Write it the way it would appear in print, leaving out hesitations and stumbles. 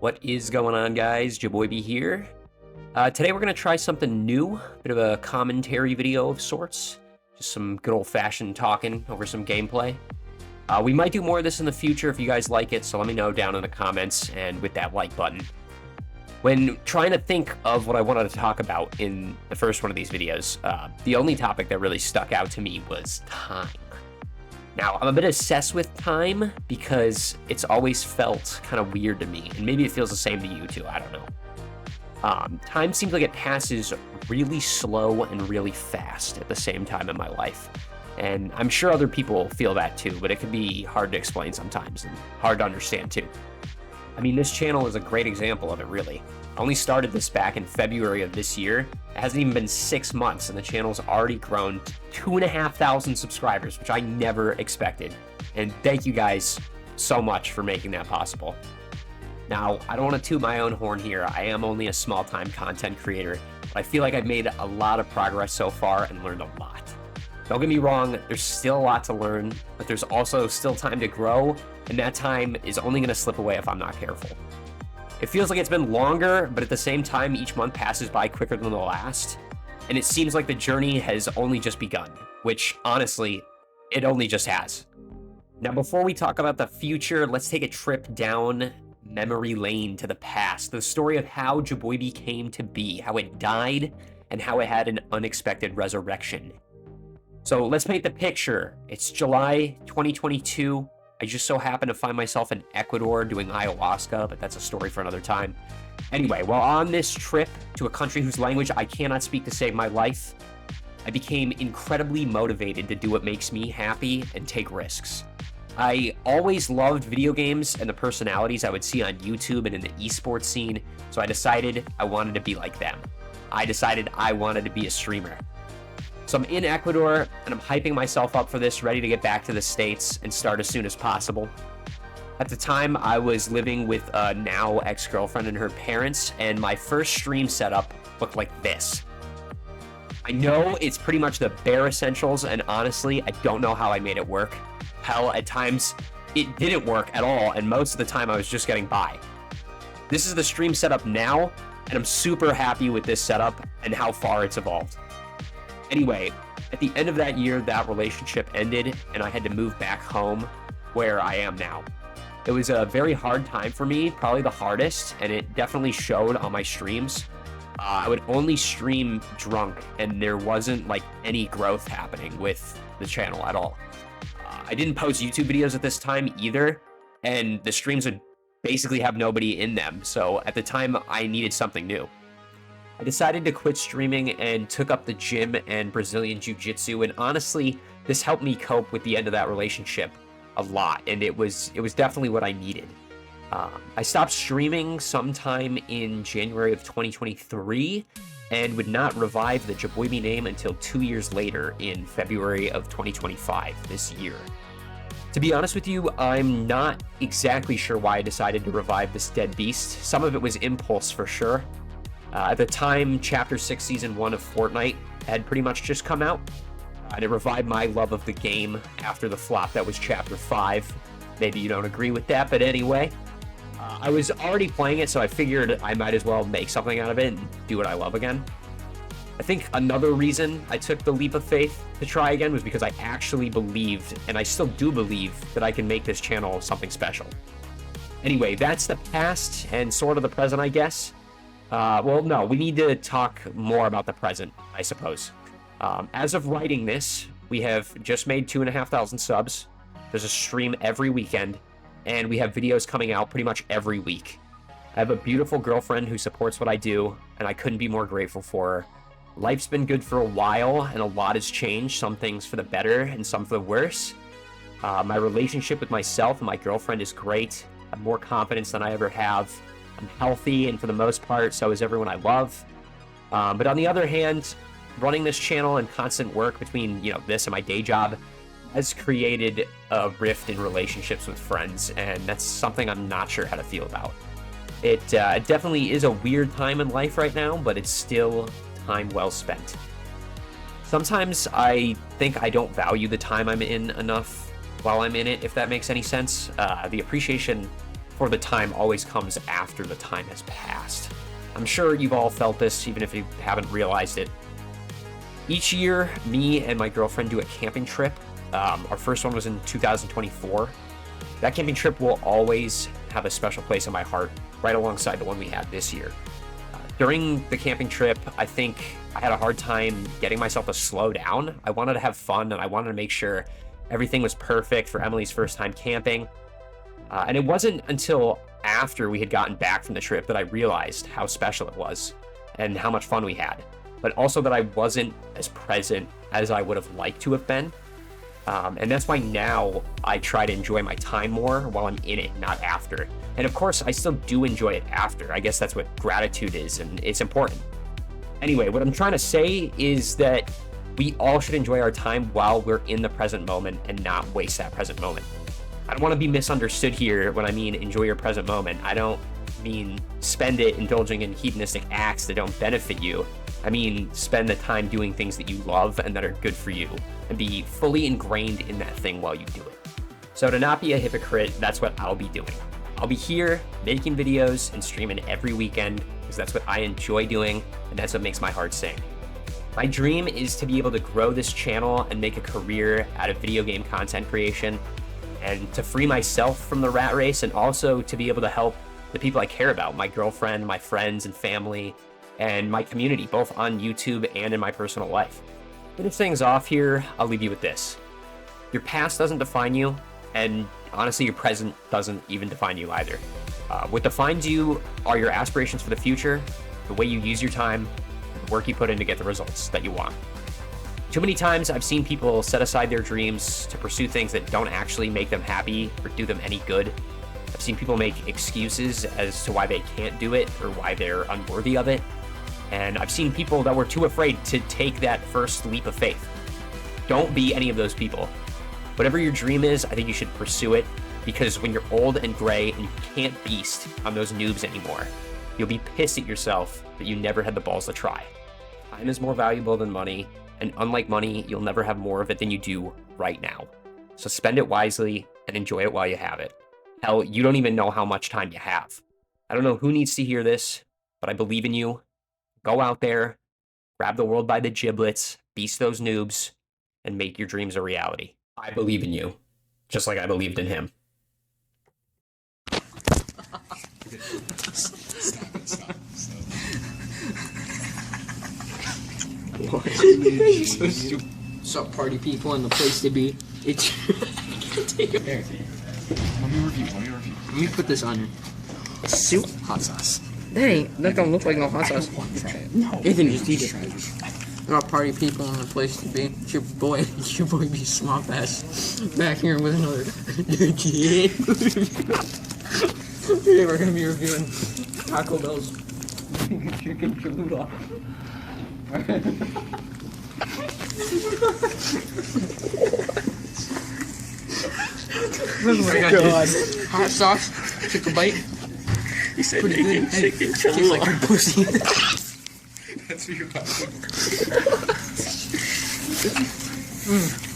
What is going on, guys? Jaboybe here. Today we're going to try something new, bit of a commentary video of sorts. Just some good old-fashioned talking over some gameplay. We might do more of this in the future if you guys like it, so let me know down in the comments and with that like button. When trying to think of what I wanted to talk about in the first one of these videos, the only topic that really stuck out to me was time. Now, I'm a bit obsessed with time because it's always felt kind of weird to me, and maybe it feels the same to you too, I don't know. Time seems like it passes really slow and really fast at the same time in my life. And I'm sure other people feel that too, but it can be hard to explain sometimes and hard to understand too. I mean, this channel is a great example of it, really. I only started this back in February of this year. It hasn't even been 6 months, and the channel's already grown to 2,500 subscribers, which I never expected. And thank you guys so much for making that possible. Now, I don't want to toot my own horn here. I am only a small-time content creator, but I feel like I've made a lot of progress so far and learned a lot. Don't get me wrong, there's still a lot to learn, but there's also still time to grow, and that time is only going to slip away if I'm not careful. It feels like it's been longer, but at the same time, each month passes by quicker than the last, and it seems like the journey has only just begun, which, honestly, it only just has. Now, before we talk about the future, let's take a trip down memory lane to the past, the story of how Jaboybe came to be, how it died, and how it had an unexpected resurrection. So let's paint the picture. It's July 2022. I just so happen to find myself in Ecuador doing ayahuasca, but that's a story for another time. Anyway, while on this trip to a country whose language I cannot speak to save my life, I became incredibly motivated to do what makes me happy and take risks. I always loved video games and the personalities I would see on YouTube and in the esports scene, so I decided I wanted to be like them. I decided I wanted to be a streamer. So I'm in Ecuador, and I'm hyping myself up for this, ready to get back to the States and start as soon as possible. At the time, I was living with a now ex-girlfriend and her parents, and my first stream setup looked like this. I know it's pretty much the bare essentials, and honestly, I don't know how I made it work. Hell, at times, it didn't work at all, and most of the time I was just getting by. This is the stream setup now, and I'm super happy with this setup and how far it's evolved. Anyway, at the end of that year, that relationship ended, and I had to move back home where I am now. It was a very hard time for me, probably the hardest, and it definitely showed on my streams. I would only stream drunk, and there wasn't like any growth happening with the channel at all. I didn't post YouTube videos at this time either, and the streams would basically have nobody in them, so at the time, I needed something new. I decided to quit streaming and took up the gym and Brazilian Jiu-Jitsu, and honestly, this helped me cope with the end of that relationship a lot, and it was definitely what I needed. I stopped streaming sometime in January of 2023 and would not revive the Jaboybe name until 2 years later in February of 2025, this year. To be honest with you, I'm not exactly sure why I decided to revive this dead beast. Some of it was impulse for sure. At the time, Chapter 6 Season 1 of Fortnite had pretty much just come out, and it revived my love of the game after the flop that was Chapter 5. Maybe you don't agree with that, but anyway. I was already playing it, so I figured I might as well make something out of it and do what I love again. I think another reason I took the leap of faith to try again was because I actually believed, and I still do believe, that I can make this channel something special. Anyway, that's the past and sort of the present, I guess. Well, no, we need to talk more about the present, I suppose. As of writing this, we have just made 2,500 subs. There's a stream every weekend, and we have videos coming out pretty much every week. I have a beautiful girlfriend who supports what I do, and I couldn't be more grateful for her. Life's been good for a while, and a lot has changed, some things for the better and some for the worse. My relationship with myself and my girlfriend is great. I have more confidence than I ever have. I'm healthy, and for the most part, so is everyone I love. But on the other hand, running this channel and constant work between, this and my day job has created a rift in relationships with friends, and that's something I'm not sure how to feel about. It definitely is a weird time in life right now, but it's still time well spent. Sometimes I think I don't value the time I'm in enough while I'm in it, if that makes any sense. The appreciation for the time always comes after the time has passed. I'm sure you've all felt this, even if you haven't realized it. Each year, me and my girlfriend do a camping trip. Our first one was in 2024. That camping trip will always have a special place in my heart, right alongside the one we had this year. During the camping trip, I think I had a hard time getting myself to slow down. I wanted to have fun, and I wanted to make sure everything was perfect for Emily's first time camping. And it wasn't until after we had gotten back from the trip that I realized how special it was and how much fun we had, but also that I wasn't as present as I would have liked to have been. And that's why now I try to enjoy my time more while I'm in it, not after. And of course, I still do enjoy it after. I guess that's what gratitude is, and it's important. Anyway, what I'm trying to say is that we all should enjoy our time while we're in the present moment and not waste that present moment. I don't want to be misunderstood here when I mean enjoy your present moment. I don't mean spend it indulging in hedonistic acts that don't benefit you. I mean spend the time doing things that you love and that are good for you, and be fully ingrained in that thing while you do it. So to not be a hypocrite, that's what I'll be doing. I'll be here making videos and streaming every weekend because that's what I enjoy doing, and that's what makes my heart sing. My dream is to be able to grow this channel and make a career out of video game content creation, and to free myself from the rat race, and also to be able to help the people I care about, my girlfriend, my friends and family, and my community, both on YouTube and in my personal life. To finish things off here, I'll leave you with this. Your past doesn't define you, and honestly, your present doesn't even define you either. What defines you are your aspirations for the future, the way you use your time, and the work you put in to get the results that you want. Too many times I've seen people set aside their dreams to pursue things that don't actually make them happy or do them any good. I've seen people make excuses as to why they can't do it or why they're unworthy of it. And I've seen people that were too afraid to take that first leap of faith. Don't be any of those people. Whatever your dream is, I think you should pursue it, because when you're old and gray and you can't beast on those noobs anymore, you'll be pissed at yourself that you never had the balls to try. Time is more valuable than money, and unlike money, you'll never have more of it than you do right now. So spend it wisely and enjoy it while you have it. Hell, you don't even know how much time you have. I don't know who needs to hear this, but I believe in you. Go out there, grab the world by the giblets, beast those noobs, and make your dreams a reality. I believe in you, just like I believed in him. What's up, party people, and the place to be? It's take it there. Let me review. Let me put this on here. Soup, hot sauce. That don't look like no hot sauce. Try it. No. Ethan, just eat it. What up, party people, and the place to be? It's your boy B Swamp Ass, back here with another Today we're gonna be reviewing Taco Bell's chicken chalupa. Oh my god. Hot sauce, took a bite. He said Pretty good. Hey, tastes like good pussy. That's what you're talking about.